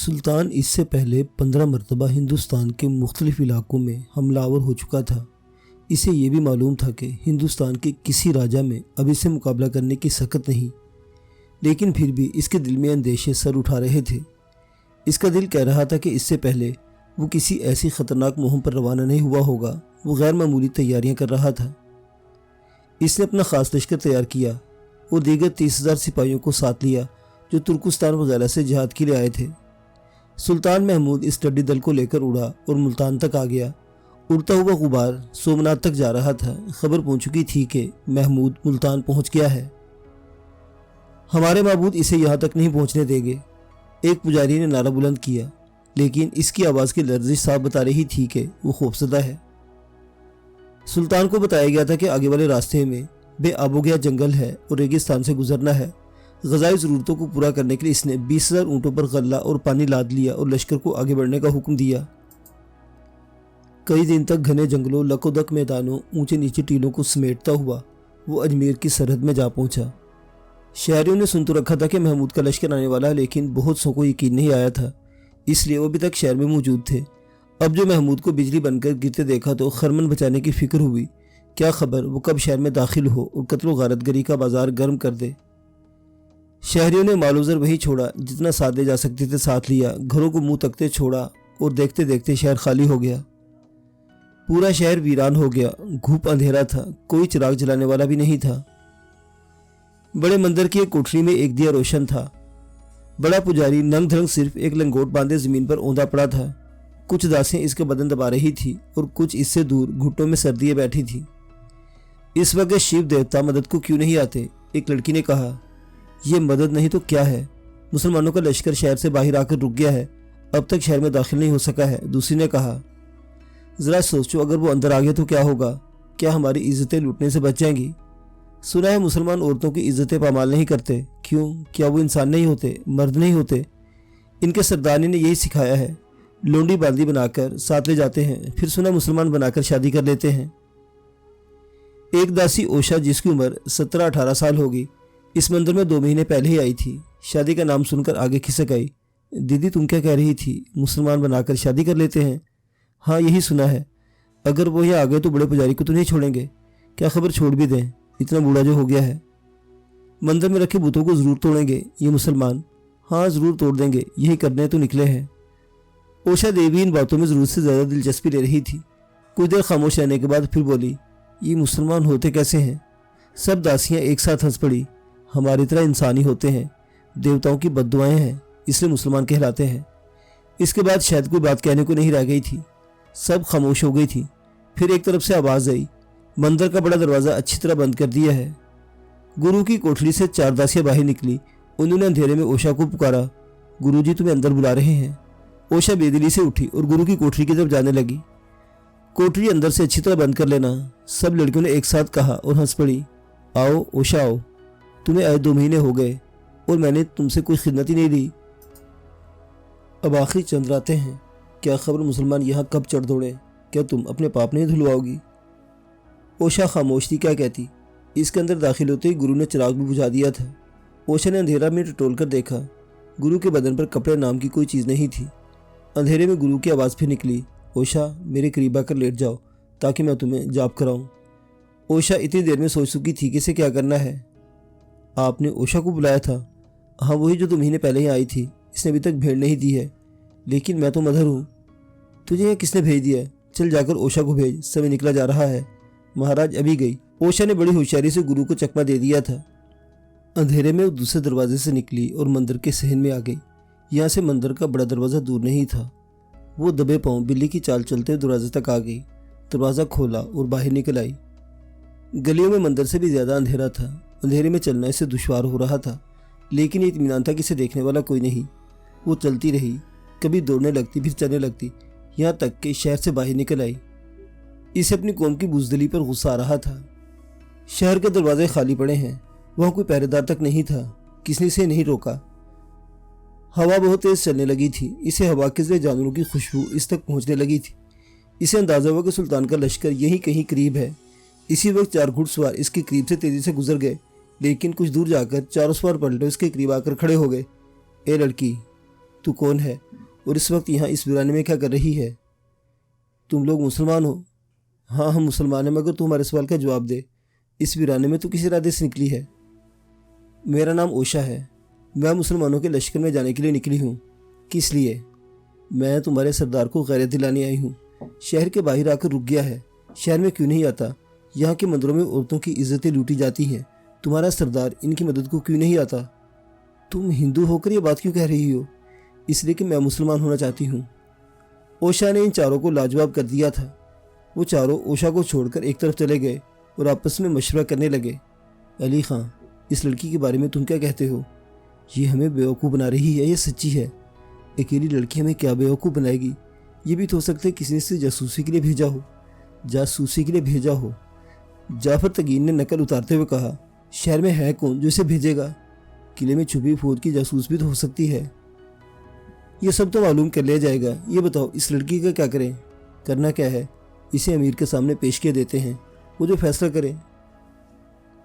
सुल्तान इससे पहले 15 मरतबा हिंदुस्तान के मुख्तलिफ इलाकों में हमलावर हो चुका था। इसे ये भी मालूम था कि हिंदुस्तान के किसी राजा में अब इससे मुकाबला करने की सकत नहीं, लेकिन फिर भी इसके दिल में अंदेशे सर उठा रहे थे। इसका दिल कह रहा था कि इससे पहले वो किसी ऐसी ख़तरनाक मुहिम पर रवाना नहीं हुआ होगा। वो गैर मामूली तैयारियां कर रहा था। इसने अपना ख़ास लश्कर तैयार किया और दीगर 30,000 सिपाहियों को साथ लिया जो तुर्कस्तान वगैरह से जिहाद के लिए आए थे। सुल्तान महमूद इस टड्डी दल को लेकर उड़ा और मुल्तान तक आ गया। उड़ता हुआ गुबार सोमनाथ तक जा रहा था। खबर पहुंच चुकी थी कि महमूद मुल्तान पहुंच गया है। हमारे माबूद इसे यहाँ तक नहीं पहुंचने देंगे, एक पुजारी ने नारा बुलंद किया, लेकिन इसकी आवाज़ की लर्जिश साफ बता रही थी कि वो खौफजदा है। सुल्तान को बताया गया था कि आगे वाले रास्ते में बेआबोगया जंगल है और रेगिस्तान से गुजरना है। ग़ज़ाई ज़रूरतों को पूरा करने के लिए इसने 20,000 ऊँटों पर गल्ला और पानी लाद लिया और लश्कर को आगे बढ़ने का हुक्म दिया। कई दिन तक घने जंगलों, लकोदक मैदानों, ऊंचे नीचे टीलों को समेटता हुआ वो अजमेर की सरहद में जा पहुंचा। शहरियों ने सुन तो रखा था कि महमूद का लश्कर आने वाला है, लेकिन बहुत सौ को यकीन नहीं आया था, इसलिए वो अभी तक शहर में मौजूद थे। अब जो महमूद को बिजली बनकर गिरते देखा तो खरमन बचाने की फिक्र हुई। क्या खबर वो कब शहर में दाखिल हो और कत्ल गारतगरी का बाजार गर्म कर दे। शहरियों ने मालूजर वही छोड़ा, जितना साथ ले जा सकते थे साथ लिया। घरों को मुंह तकते छोड़ा और देखते देखते शहर खाली हो गया। पूरा शहर वीरान हो गया। घूप अंधेरा था, कोई चिराग जलाने वाला भी नहीं था। बड़े मंदिर की एक कोठरी में एक दिया रोशन था। बड़ा पुजारी नंग धड़ंग सिर्फ एक लंगोट बांधे जमीन पर औंधा पड़ा था। कुछ दासियां इसके बदन दबा रही थी और कुछ इससे दूर घुटनों में सर्दियां बैठी थी। इस वक्त शिव देवता मदद को क्यों नहीं आते? एक लड़की ने कहा। यह मदद नहीं तो क्या है? मुसलमानों का लश्कर शहर से बाहर आकर रुक गया है, अब तक शहर में दाखिल नहीं हो सका है। दूसरी ने कहा। ज़रा सोचो, अगर वो अंदर आ गया तो क्या होगा? क्या हमारी इज्जतें लूटने से बच जाएंगी? सुना है मुसलमान औरतों की इज्जतें पामाल नहीं करते। क्यों? क्या वो इंसान नहीं होते, मर्द नहीं होते? इनके सरदारनी ने यही सिखाया है। लोंडी बांदी बनाकर साथ ले जाते हैं, फिर सुना मुसलमान बनाकर शादी कर लेते हैं। एक दासी ओशा, जिसकी उम्र 17-18 साल होगी, इस मंदिर में 2 महीने पहले ही आई थी। शादी का नाम सुनकर आगे खिसक आई। दीदी, तुम क्या कह रही थी? मुसलमान बनाकर शादी कर लेते हैं? हाँ, यही सुना है। अगर वो यहाँ आ गए तो बड़े पुजारी को तो नहीं छोड़ेंगे। क्या खबर छोड़ भी दें, इतना बूढ़ा जो हो गया है। मंदिर में रखे बुतों को ज़रूर तोड़ेंगे ये मुसलमान। हाँ, ज़रूर तोड़ देंगे, यही करने तो निकले हैं। ओशा देवी इन बातों में ज़रूरत से ज़्यादा दिलचस्पी ले रही थी। कुछ देर खामोश रहने के बाद फिर बोली, ये मुसलमान होते कैसे हैं? सब दासियाँ एक साथ हंस पड़ी। हमारी तरह इंसानी होते हैं, देवताओं की बद्दुआएं हैं, इसलिए मुसलमान कहलाते हैं। इसके बाद शायद कोई बात कहने को नहीं रह गई थी। सब खामोश हो गई थी। फिर एक तरफ से आवाज़ आई, मंदिर का बड़ा दरवाज़ा अच्छी तरह बंद कर दिया है। गुरु की कोठरी से 4 दासियाँ बाहर निकली। उन्होंने अंधेरे में ओशा को पुकारा। गुरुजी तुम्हें अंदर बुला रहे हैं। ओशा बेदिली से उठी और गुरु की कोठरी की तरफ जाने लगी। कोठरी अंदर से अच्छी तरह बंद कर लेना, सब लड़कियों ने एक साथ कहा और हंस पड़ी। आओ ओशा आओ, तुम्हें आए 2 महीने हो गए और मैंने तुमसे कोई खिदमत ही नहीं दी। अब आखिरी चंद रातें हैं, क्या खबर मुसलमान यहाँ कब चढ़ दौड़े? क्या तुम अपने पाप नहीं धुलवाओगी? ओशा खामोश थी, क्या कहती। इसके अंदर दाखिल होते ही गुरु ने चिराग भी बुझा दिया था। ओशा ने अंधेरा में टटोल कर देखा। गुरु के बदन पर कपड़े नाम की कोई चीज़ नहीं थी। अंधेरे में गुरु की आवाज़ फिर निकली, ओशा मेरे करीब आकर लेट जाओ ताकि मैं तुम्हें जाप कराऊं। ओशा इतनी देर में सोच चुकी थी कि इसे क्या करना है। आपने ओशा को बुलाया था? हाँ, वही जो 2 महीने पहले ही आई थी। इसने अभी तक भेड़ नहीं दी है, लेकिन मैं तो मदर हूँ। तुझे यहाँ किसने भेज दिया है? चल जाकर ओशा को भेज, समय निकला जा रहा है। महाराज अभी गई। ओशा ने बड़ी होशियारी से गुरु को चकमा दे दिया था। अंधेरे में वो दूसरे दरवाजे से निकली और मंदिर के सहन में आ गई। यहाँ से मंदिर का बड़ा दरवाज़ा दूर नहीं था। वो दबे पांव बिल्ली की चाल चलते दरवाजे तक आ गई। दरवाज़ा खोला और बाहर निकल आई। गलियों में मंदिर से भी ज़्यादा अंधेरा था। अंधेरे में चलना इसे दुश्वार हो रहा था, लेकिन ये इत्मीनान था कि इसे देखने वाला कोई नहीं। वो चलती रही, कभी दौड़ने लगती फिर चलने लगती, यहाँ तक कि शहर से बाहर निकल आई। इसे अपनी कौम की बुज़दिली पर गुस्सा आ रहा था। शहर के दरवाजे खाली पड़े हैं, वहाँ कोई पहरेदार तक नहीं था। किसी से नहीं रोका। हवा बहुत तेज चलने लगी थी। इसे हवा के जरिए जानवरों की खुशबू इस तक पहुंचने लगी थी। इसे अंदाजा हुआ कि सुल्तान का लश्कर यहीं कहीं करीब है। इसी वक्त 4 घुड़सवार इसके करीब से तेजी से गुजर गए, लेकिन कुछ दूर जाकर चारों सवार पलटे इसके करीब आकर खड़े हो गए। ए लड़की, तू कौन है और इस वक्त यहाँ इस वीराने में क्या कर रही है? तुम लोग मुसलमान हो? हाँ, हम मुसलमान हैं, मगर तू हमारे सवाल का जवाब दे। इस वीराने में तू किस इरादे से निकली है? मेरा नाम ओशा है। मैं मुसलमानों के लश्कर में जाने के लिए निकली हूँ। किस लिए? मैं तुम्हारे सरदार को गैरत दिलाने आई हूँ। शहर के बाहर आकर रुक गया है। शहर में क्यों नहीं आता? यहाँ के मंदिरों में औरतों की इज्जतें लूटी जाती हैं। तुम्हारा सरदार इनकी मदद को क्यों नहीं आता? तुम हिंदू होकर ये बात क्यों कह रही हो? इसलिए कि मैं मुसलमान होना चाहती हूँ। ओशा ने इन चारों को लाजवाब कर दिया था। वो चारों ओशा को छोड़कर एक तरफ चले गए और आपस में मशवरा करने लगे। अली खां, इस लड़की के बारे में तुम क्या कहते हो? ये हमें बेवकूफ़ बना रही है, ये सच्ची है। अकेली लड़की हमें क्या बेवकूफ़ बनाएगी? ये भी तो हो सकता है किसी ने इसे जासूसी के लिए भेजा हो। जासूसी के लिए भेजा हो? जाफर तगीन ने नकल उतारते हुए कहा। शहर में है कौन जो इसे भेजेगा? किले में छुपी फौज की जासूस भी तो हो सकती है। ये सब तो मालूम कर लिया जाएगा। ये बताओ, इस लड़की का क्या करें? करना क्या है? इसे अमीर के सामने पेश किए देते हैं, वो जो फैसला करें।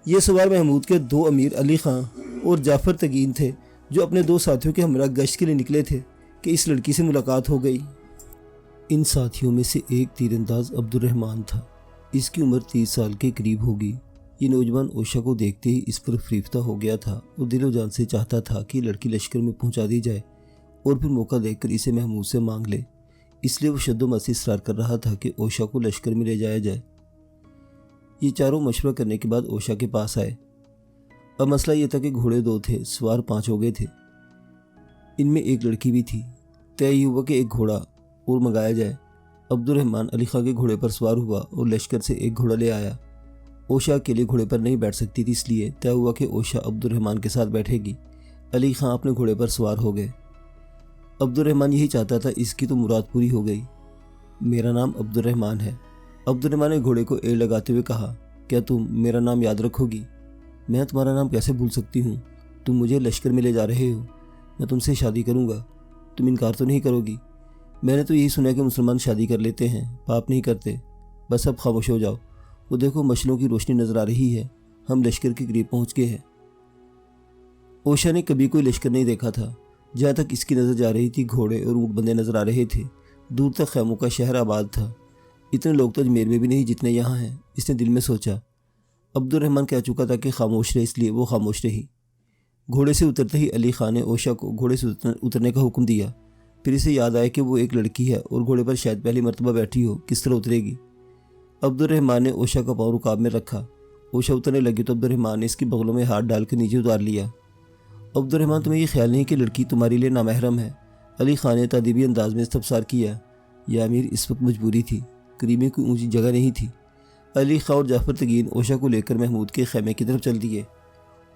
ये सवाल महमूद के दो अमीर अली खां और जाफर तगीन थे, जो अपने दो साथियों के हमरा गश्त के लिए निकले थे कि इस लड़की से मुलाकात हो गई। इन साथियों में से एक तीरंदाज अब्दुर्रहमान था। इसकी उम्र 30 साल के करीब होगी। ये नौजवान ओशा को देखते ही इस पर फरीफ्ता हो गया था और दिलो जान से चाहता था कि लड़की लश्कर में पहुंचा दी जाए और फिर मौका देखकर इसे महमूद से मांग ले। इसलिए वो शद्दो से इसरार कर रहा था कि ओशा को लश्कर में ले जाया जाए। ये चारों मशवरा करने के बाद ओशा के पास आए। अब मसला ये था कि घोड़े 2 थे, सवार 5 हो गए थे। इनमें एक लड़की भी थी। तय हुआ कि एक घोड़ा और मंगाया जाए। अब्दुर्रहमान अली खां के घोड़े पर सवार हुआ और लश्कर से एक घोड़ा ले आया। ओशा अकेले घोड़े पर नहीं बैठ सकती थी, इसलिए तय हुआ कि ओशा अब्दुर्रहमान के साथ बैठेगी। अली खां अपने घोड़े पर सवार हो गए। अब्दुर्रहमान यही चाहता था, इसकी तो मुराद पूरी हो गई। मेरा नाम अब्दुर्रहमान है। अब्दुर्रहमान ने घोड़े को एड़ लगाते हुए कहा, क्या तुम मेरा नाम याद रखोगी? मैं तुम्हारा नाम कैसे भूल सकती हूँ? तुम मुझे लश्कर में ले जा रहे हो। मैं तुमसे शादी करूँगा। तुम इनकार तो नहीं करोगी? मैंने तो यही सुना कि मुसलमान शादी कर लेते हैं, पाप नहीं करते। बस अब खामोश हो जाओ। वो देखो, मशलों की रोशनी नजर आ रही है। हम लश्कर के करीब पहुँच गए हैं। ओशा ने कभी कोई लश्कर नहीं देखा था। जहाँ तक इसकी नज़र जा रही थी, घोड़े और ऊँट बंदे नजर आ रहे थे। दूर तक खैमों का शहर आबाद था। इतने लोग तो अजमेर में भी नहीं जितने यहाँ हैं, इसने दिल में सोचा। अब्दुर्रहमान कह चुका था कि खामोश रहे, इसलिए वो खामोश रही। घोड़े से उतरते ही अली खां ने ओशा को घोड़े से उतरने का हुक्म दिया। फिर इसे याद आया कि वो एक लड़की है और घोड़े पर शायद पहली मरतबा बैठी हो, किस तरह उतरेगी। अब्दुर्रहमान ने ओशा का पाँव रुकाब में रखा। ओशा उतरने लगी तो अब्दुर्रहमान ने इसकी बगलों में हाथ डालकर नीचे उतार लिया। अब्दुर्रहमान, तुम्हें ये ख्याल नहीं कि लड़की तुम्हारे लिए नामहरम है? अली खां ने तादीबी अंदाज में इस्तफसार किया। या अमीर, इस वक्त मजबूरी थी, करीब में कोई ऊंची जगह नहीं थी। अली खां और जाफर तगीन ओशा को लेकर महमूद के खैमे की तरफ चल दिए।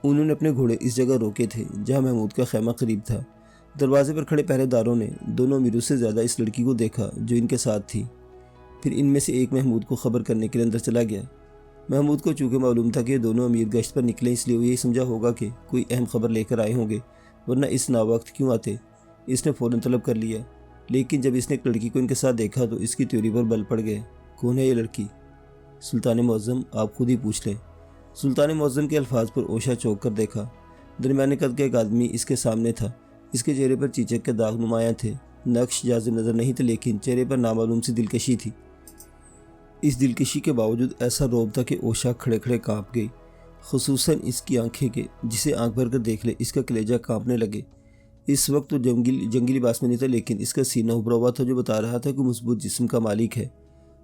उन्होंने अपने घोड़े इस जगह रोके थे जहां महमूद का खैमा करीब था। दरवाजे पर खड़े पहरेदारों ने दोनों अमीरों से ज़्यादा इस लड़की को देखा जो इनके साथ थी। फिर इनमें से एक महमूद को खबर करने के लिए अंदर चला गया। महमूद को चूँकि मालूम था कि दोनों अमीर गश्त पर निकले, इसलिए वो यही समझा होगा कि कोई अहम खबर लेकर आए होंगे, वरना इस नावक्त क्यों आते। इसने फ़ौरन तलब कर लिया। लेकिन जब इसने एक लड़की को इनके साथ देखा तो इसकी त्योरी पर बल पड़ गए। कौन है ये लड़की? सुल्तान मुअज़्ज़म, आप खुद ही पूछ लें। सुल्तान मुअज़्ज़म के अल्फाज पर ओशा चौंक कर देखा। दरमियाने कद का एक आदमी इसके सामने था। इसके चेहरे पर चीचक के दाग नुमाया थे। नक्श जाजिम नज़र नहीं थे, लेकिन चेहरे पर नामालूम सी दिलकशी थी। इस दिलकशी के बावजूद ऐसा रौब था कि ओशा खड़े खड़े काँप गई, खुसूसन इसकी आंखें के, जिसे आंख भर कर देख ले इसका कलेजा काँपने लगे। इस वक्त तो जंगी लिबास में नहीं था, लेकिन इसका सीना उभरा हुआ था जो बता रहा था कि मजबूत जिस्म का मालिक है।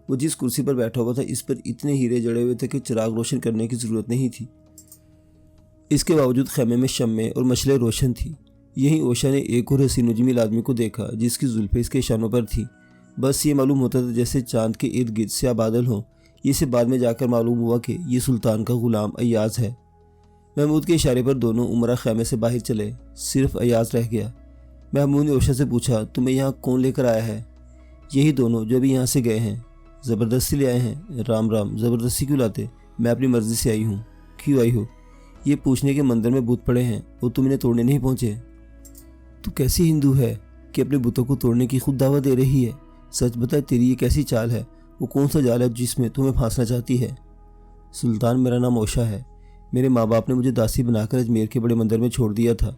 वो जिस कुर्सी पर बैठा हुआ था, इस पर इतने हीरे जड़े हुए थे कि चिराग रोशन करने की ज़रूरत नहीं थी। इसके बावजूद खैमे में शम्मे और मशले रोशन थी। यहीं ओशा ने एक और हसीन व जमील आदमी को देखा जिसकी जुल्फ़ें इसके शानों पर थी। बस ये मालूम होता था जैसे चांद के इर्द गिर्द से बादल हों। ये से बाद में जाकर मालूम हुआ कि ये सुल्तान का ग़ुलाम अय्याज़ है। महमूद के इशारे पर दोनों उमरा खैमे से बाहर चले, सिर्फ अय्याज़ रह गया। महमूद ने ओशा से पूछा, तुम्हें यहाँ कौन लेकर आया है? यही दोनों जो अभी यहाँ से गए हैं। ज़बरदस्ती ले आए हैं? राम राम, ज़बरदस्ती क्यों लाते? मैं अपनी मर्ज़ी से आई हूँ। क्यों आई हो? ये पूछने के मंदिर में बुत पड़े हैं और तुम इन्हें तोड़ने नहीं पहुँचे। तू कैसी हिंदू है कि अपने बुतों को तोड़ने की खुद दावा दे रही है? सच बता, तेरी ये कैसी चाल है? वो कौन सा जाल है जिसमें तुम्हें फांसना चाहती है? सुल्तान, मेरा नाम ओशा है। मेरे माँ बाप ने मुझे दासी बनाकर अजमेर के बड़े मंदिर में छोड़ दिया था।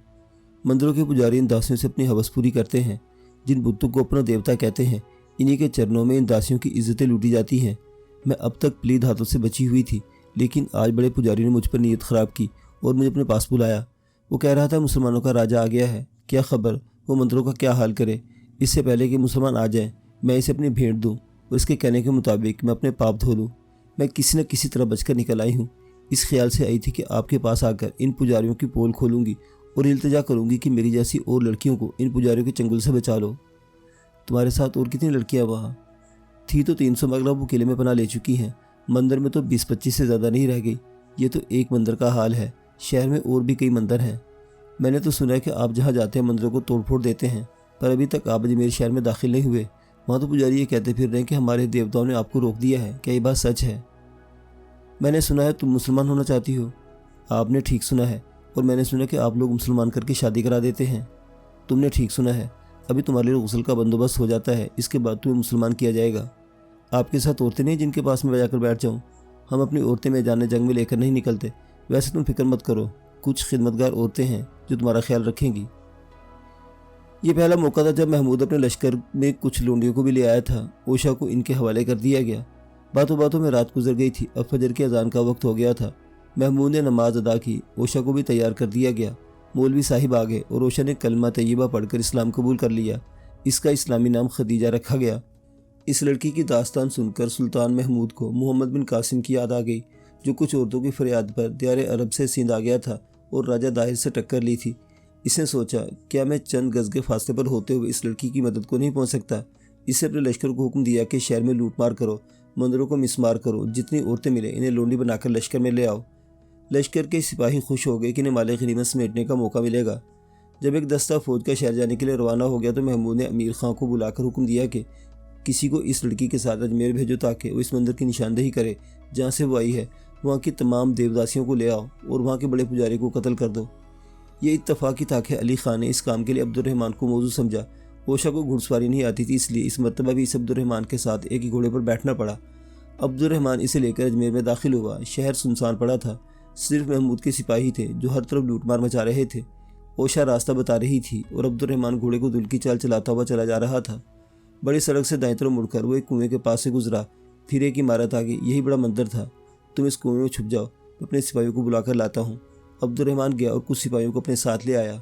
मंदिरों के पुजारी इन दासियों से अपनी हवस पूरी करते हैं। जिन बुतों को अपना देवता कहते हैं, इन्हीं के चरणों में इन दासियों की इज्जतें लूटी जाती हैं। मैं अब तक प्लीद हाथों से बची हुई थी, लेकिन आज बड़े पुजारी ने मुझ पर नीयत ख़राब की और मुझे अपने पास बुलाया। वो कह रहा था मुसलमानों का राजा आ गया है। क्या खबर वो मंदिरों का क्या हाल करे। इससे पहले कि मुसलमान आ जाएं, मैं इसे अपनी भेंट दूं और इसके कहने के मुताबिक मैं अपने पाप धो लूँ। मैं किसी न किसी तरह बचकर निकल आई हूँ। इस ख्याल से आई थी कि आपके पास आकर इन पुजारियों की पोल खोलूँगी और इल्तिजा करूँगी कि मेरी जैसी और लड़कियों को इन पुजारियों के चंगुल से बचा लो। तुम्हारे साथ और कितनी लड़कियाँ वहाँ थी? तो 300 मगला वो किले में पनाह ले चुकी हैं। मंदिर में तो 20-25 से ज़्यादा नहीं रह गई। ये तो एक मंदिर का हाल है, शहर में और भी कई मंदिर हैं। मैंने तो सुना है कि आप जहाँ जाते हैं मंदिरों को तोड़ फोड़ देते हैं, पर अभी तक आप अजमेर शहर में दाखिल नहीं हुए। वहाँ तो पुजारी ये कहते फिर रहे हैं कि हमारे देवताओं ने आपको रोक दिया है। क्या ये बात सच है? मैंने सुना है तुम मुसलमान होना चाहती हो। आपने ठीक सुना है, और मैंने सुना कि आप लोग मुसलमान करके शादी करा देते हैं। तुमने ठीक सुना है। अभी तुम्हारे लिए गुस्ल का बंदोबस्त हो जाता है, इसके बाद तुम्हें मुसलमान किया जाएगा। आपके साथ औरतें नहीं जिनके पास मैं जाकर बैठ जाऊँ? हम अपनी औरतें मैदान जंग में लेकर नहीं निकलते। वैसे तुम फिक्र मत करो, कुछ खिदमतगार औरतें हैं जो तुम्हारा ख्याल रखेंगी। ये पहला मौका था जब महमूद अपने लश्कर में कुछ लोंडियों को भी ले आया था। ओशा को इनके हवाले कर दिया गया। बातों बातों में रात गुजर गई थी। अब फजर की अजान का वक्त हो गया था। महमूद ने नमाज अदा की। ओशा को भी तैयार कर दिया गया। मौलवी साहिब आ गए और ओशा ने कलमा तैयबा पढ़कर इस्लाम कबूल कर लिया। इसका इस्लामी नाम खदीजा रखा गया। इस लड़की की दास्तान सुनकर सुल्तान महमूद को मोहम्मद बिन कासिम की याद आ गई, जो कुछ औरतों की फरियाद पर दियार अरब से सिंध आ गया था और राजा दाहिर से टक्कर ली थी। इसने सोचा, क्या मैं चंद गज के फासले पर होते हुए इस लड़की की मदद को नहीं पहुंच सकता? इससे अपने लश्कर को हुक्म दिया कि शहर में लूटमार करो, मंदिरों को मिसमार करो, जितनी औरतें मिले इन्हें लोंडी बनाकर लश्कर में ले आओ। लश्कर के सिपाही खुश हो गए कि इन्हें माले गनीमत समेटने का मौका मिलेगा। जब एक दस्ता फौज का शहर जाने के लिए रवाना हो गया तो महमूद ने अमीर खां को बुलाकर हुक्म दिया कि किसी को इस लड़की के साथ अजमेर भेजो ताकि वो इस मंदिर की निशानदेही करे जहाँ से वो आई है। वहाँ की तमाम देवदासियों को ले आओ और वहाँ के बड़े पुजारी को कत्ल कर दो। ये इत्तफाकी था कि अली खान ने इस काम के लिए अब्दुर्रहमान को मौजूद समझा। ओशा को घुड़सवारी नहीं आती थी, इसलिए इस मरतबा भी इस अब्दुर्रहमान के साथ एक ही घोड़े पर बैठना पड़ा। अब्दुर्रहमान इसे लेकर अजमेर में दाखिल हुआ। शहर सुनसान पड़ा था। सिर्फ महमूद के सिपाही थे जो हर तरफ लूटमार मचा रहे थे। ओशा रास्ता बता रही थी और अब्दुर्रहमान घोड़े को दुल की चाल चलाता हुआ चला जा रहा था। बड़ी सड़क से दाएं तरफ मुड़कर वो एक कुएं के पास से गुजरा। फिर एक इमारत आ गई। यही बड़ा मंदिर था। तुम इस कुएं में छुप जाओ, मैं अपने सिपाहियों को बुलाकर लाता हूँ। अब्दुर्रहमान गया और कुछ सिपाहियों को अपने साथ ले आया।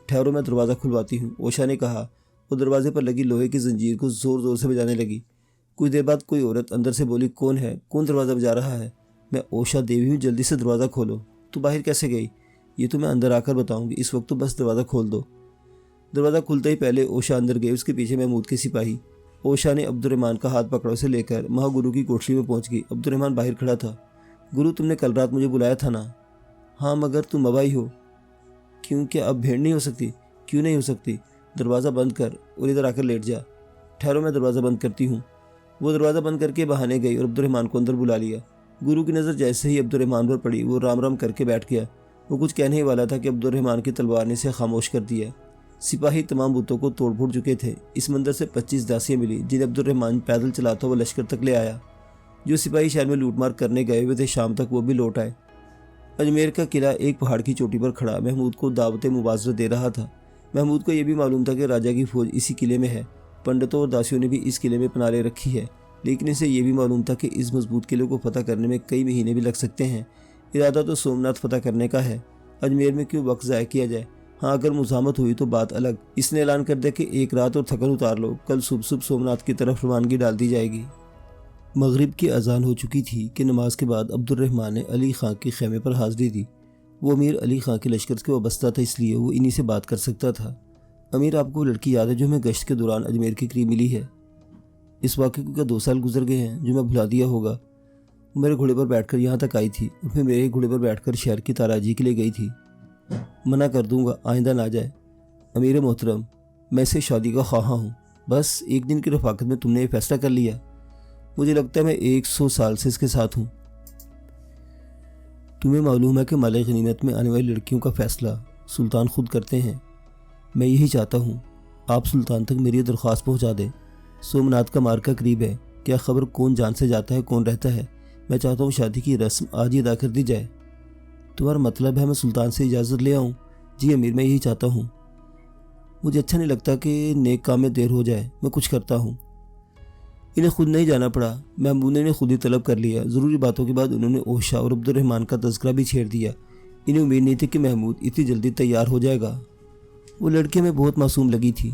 ठहरो, मैं दरवाज़ा खुलवाती हूँ, ओशा ने कहा। वो दरवाजे पर लगी लोहे की जंजीर को ज़ोर ज़ोर से बजाने लगी। कुछ देर बाद कोई औरत अंदर से बोली, कौन है? कौन दरवाज़ा बजा रहा है? मैं ओशा देवी हूँ, जल्दी से दरवाज़ा खोलो। तू बाहर कैसे गई? ये तो मैं अंदर आकर बताऊँगी, इस वक्त तो बस दरवाज़ा खोल दो। दरवाज़ा खुलते ही पहले ओशा अंदर गए, उसके पीछे महमूद के सिपाही। ओशा ने अब्दुर्रहमान का हाथ पकड़ा, उसे लेकर महागुरु की कोठरी में पहुंच गई। अब्दुर्रहमान बाहर खड़ा था। गुरु, तुमने कल रात मुझे बुलाया था ना? हाँ, मगर तुम मवाई हो। क्यों, क्या अब भेंट नहीं हो सकती? क्यों नहीं हो सकती? दरवाज़ा बंद कर और इधर आकर लेट जा। ठहरो, मैं दरवाज़ा बंद करती हूँ। वो दरवाज़ा बंद करके बहाने गई और अब्दुर्रहमान को अंदर बुला लिया। गुरु की नज़र जैसे ही अब्दुर्रहमान पर पड़ी, वो राम राम करके बैठ गया। वो कुछ कहने ही वाला था कि अब्दुर्रहमान की तलवार ने इसे खामोश कर दिया। सिपाही तमाम बुतों को तोड़ फोड़ चुके थे। इस मंदिर से 25 दासियाँ मिली, जिन्हें अब्दुर्रहमान पैदल चलाता हुआ लश्कर तक ले आया। जो सिपाही शहर में लूटमार करने गए हुए थे, शाम तक वो भी लौट आए। अजमेर का किला एक पहाड़ की चोटी पर खड़ा महमूद को दावत मुबाजरत दे रहा था। महमूद को यह भी मालूम था कि राजा की फौज इसी किले में है। पंडितों और दासियों ने भी इस किले में पनाह ले रखी है, लेकिन इसे यह भी मालूम था कि इस मजबूत किले को फतह करने में कई महीने भी लग सकते हैं। इरादा तो सोमनाथ फतह करने का है। अजमेर में क्यों वक्त ज़ाया किया जाए? हाँ, अगर मुज़ामत हुई तो बात अलग। इसने ऐलान कर दिया कि एक रात और थकन उतार लो, कल सुबह सोमनाथ की तरफ रवानगी डाल दी जाएगी। मगरिब की अजान हो चुकी थी कि नमाज के बाद अब्दुर्रहमान ने अली खां के खेमे पर हाजिरी दी। वो अमीर अली खां के लश्कर के वाबस्ता था, इसलिए वो इन्हीं से बात कर सकता था। अमीर, आपको वो लड़की याद है जो हमें गश्त के दौरान अजमेर के करीब मिली है? इस वाक़े को क्या 2 साल गुजर गए हैं जो मैं भुला दिया होगा? वो मेरे घोड़े पर बैठकर यहाँ तक आई थी और फिर मेरे घोड़े पर बैठकर शहर की ताराजी के लिए गई थी। मना कर दूंगा, आइंदा ना जाए। अमीर मोहतरम, मैं इससे शादी का ख्वाहा हूँ। बस एक दिन की रफाकत में तुमने ये फैसला कर लिया? मुझे लगता है मैं 100 साल से इसके साथ हूँ। तुम्हें मालूम है कि माले गनीमत में आने वाली लड़कियों का फैसला सुल्तान खुद करते हैं। मैं यही चाहता हूँ आप सुल्तान तक मेरी दरख्वास्त पहुँचा दें। सोमनाथ का मार्का करीब है, क्या खबर कौन जान से जाता है कौन रहता है। मैं चाहता हूँ शादी की रस्म आज ही अदा कर दी जाए। तुम्हारा मतलब है मैं सुल्तान से इजाज़त ले आऊँ? जी अमीर, मैं यही चाहता हूँ। मुझे अच्छा नहीं लगता कि नेक काम में देर हो जाए, मैं कुछ करता हूँ। इन्हें खुद नहीं जाना पड़ा, महमूद ने खुद ही तलब कर लिया। ज़रूरी बातों के बाद उन्होंने ओशा और अब्दुर्रहमान का तज़किरा भी छेड़ दिया। इन्हें उम्मीद नहीं थी कि महमूद इतनी जल्दी तैयार हो जाएगा। वो लड़की हमें बहुत मासूम लगी थी।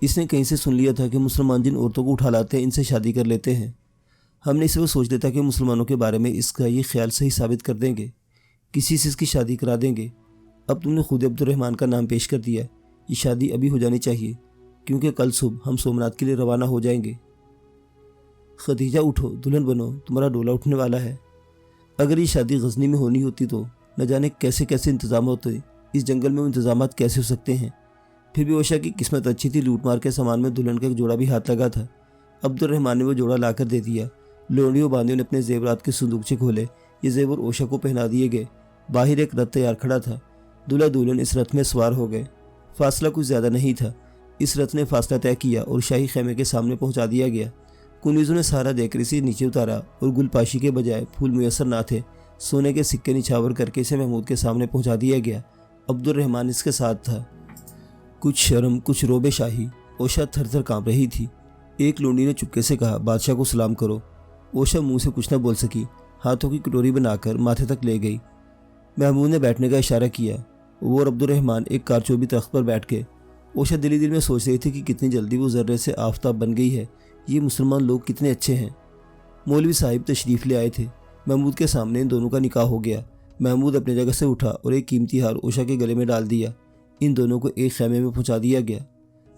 इसने कहीं से सुन लिया था कि मुसलमान जिन औरतों को उठा लाते हैं इनसे शादी कर लेते हैं। हमने इसे वो सोच लेता कि मुसलमानों के बारे में इसका ये ख्याल सही साबित कर देंगे, किसी से इसकी शादी करा देंगे। अब तुमने खुद अब्दुर्रहमान का नाम पेश कर दिया। ये शादी अभी हो जानी चाहिए क्योंकि कल सुबह हम सोमनाथ के लिए रवाना हो जाएंगे। खदीजा उठो, दुल्हन बनो, तुम्हारा डोला उठने वाला है। अगर ये शादी गजनी में होनी होती तो न जाने कैसे कैसे इंतज़ाम होते। इस जंगल में वो इंतजाम कैसे हो सकते हैं। फिर भी ओशा की किस्मत अच्छी थी, लूट मार के सामान में दुल्हन का एक जोड़ा भी हाथ लगा था। अब्दुर्रहमान ने वो जोड़ा लाकर दे दिया। लोंडियों बांधियों ने अपने जेवरात के संदूकचे खोले। ये जेवर ओशा को पहना दिए गए। बाहर एक रथ तैयार खड़ा था। दूल्हा दुल्हन इस रथ में सवार हो गए। फासला कुछ ज़्यादा नहीं था। इस रथ ने फासला तय किया और शाही खेमे के सामने पहुंचा दिया गया। कुनीज़ों ने सहारा देकर इसे नीचे उतारा और गुलपाशी के बजाय फूल मुयसर ना थे, सोने के सिक्के निछावर करके इसे महमूद के सामने पहुंचा दिया गया। अब्दुर्रहमान इसके साथ था। कुछ शर्म, कुछ रोबे शाही। ओशा थर थर काँप रही थी। एक लोंडी ने चुपके से कहा, बादशाह को सलाम करो। ओशा मुंह से कुछ न बोल सकी। हाथों की कटोरी बनाकर माथे तक ले गई। महमूद ने बैठने का इशारा किया। वो और अब्दुर्रहमान एक कारचोबी तख्त पर बैठ गए। ओशा दिली दिल में सोच रही थी कि कितनी जल्दी वो जर्रे से आफताब बन गई है। ये मुसलमान लोग कितने अच्छे हैं। मौलवी साहिब तशरीफ़ ले आए थे। महमूद के सामने इन दोनों का निकाह हो गया। महमूद अपनी जगह से उठा और एक कीमती हार ओशा के गले में डाल दिया। इन दोनों को एक खैमे में पहुंचा दिया गया।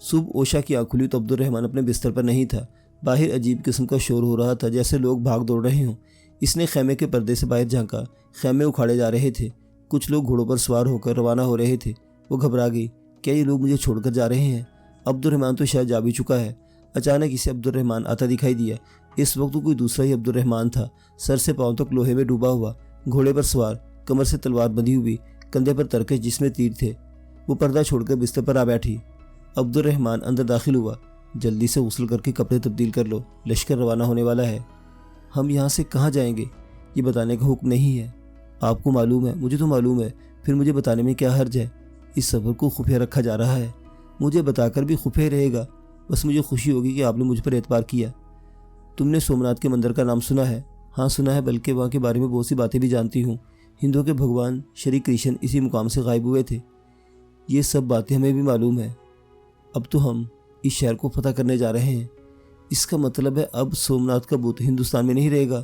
सुबह ओशा की आँख खुली तो अब्दुर्रहमान अपने बिस्तर पर नहीं था। बाहर अजीब किस्म का शोर हो रहा था, जैसे लोग भाग दौड़ रहे हों। इसने खैमे के पर्दे से बाहर झांका। खैमे उखाड़े जा रहे थे। कुछ लोग घोड़ों पर सवार होकर रवाना हो रहे थे। वो घबरा गई। क्या ये लोग मुझे छोड़कर जा रहे हैं? अब्दुर्रहमान तो शायद जा भी चुका है। अचानक इसे अब्दुर्रहमान आता दिखाई दिया। इस वक्त तो कोई दूसरा ही अब्दुर्रहमान था, सर से पांव तक लोहे में डूबा हुआ, घोड़े पर सवार, कमर से तलवार बंधी हुई, कंधे पर तरकश जिसमें तीर थे। वो पर्दा छोड़कर बिस्तर पर आ बैठी। अब्दुर्रहमान अंदर दाखिल हुआ। जल्दी से गुस्ल करके कपड़े तब्दील कर लो, लश्कर रवाना होने वाला है। हम यहाँ से कहाँ जाएंगे ये बताने का हुक्म नहीं है। आपको मालूम है, मुझे तो मालूम है, फिर मुझे बताने में क्या हर्ज है। इस सफ़र को खुफिया रखा जा रहा है। मुझे बताकर भी खुफिया रहेगा। बस मुझे खुशी होगी कि आपने मुझ पर एतबार किया। तुमने सोमनाथ के मंदिर का नाम सुना है? हाँ सुना है, बल्कि वहाँ के बारे में बहुत सी बातें भी जानती हूँ। हिंदुओं के भगवान श्री कृष्ण इसी मुकाम से गायब हुए थे। ये सब बातें हमें भी मालूम है। अब तो हम इस शहर को फतह करने जा रहे हैं। इसका मतलब है अब सोमनाथ का बुत हिंदुस्तान में नहीं रहेगा।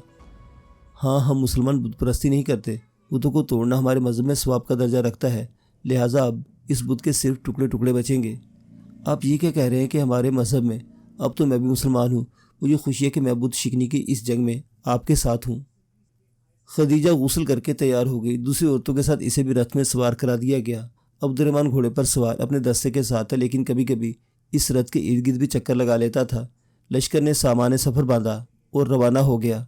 हाँ, हम मुसलमान बुत परस्ती नहीं करते। बुतों को तोड़ना हमारे मज़हब में सवाब का दर्जा रखता है। लिहाजा अब इस बुत के सिर्फ टुकड़े टुकड़े बचेंगे। आप ये क्या कह रहे हैं कि हमारे मज़हब में? अब तो मैं भी मुसलमान हूँ। मुझे खुशी है कि मैं बुत शिकनी की इस जंग में आपके साथ हूँ। खदीजा गुस्ल करके तैयार हो गई। दूसरी औरतों के साथ इसे भी रथ में सवार करा दिया गया। अब्दुर्रहमान घोड़े पर सवार अपने दस्ते के साथ था, लेकिन कभी कभी इस रथ के इर्द गिर्द भी चक्कर लगा लेता था। लश्कर ने सामान सफ़र बांधा और रवाना हो गया।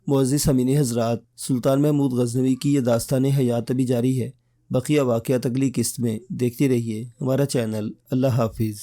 मुअज़्ज़िज़ हमीनी हज़रात, सुल्तान महमूद गज़नवी की यह दास्तान हयात अभी जारी है। बकिया वाक़यात अगली किस्त में देखते रहिए हमारा चैनल। अल्लाह हाफिज़।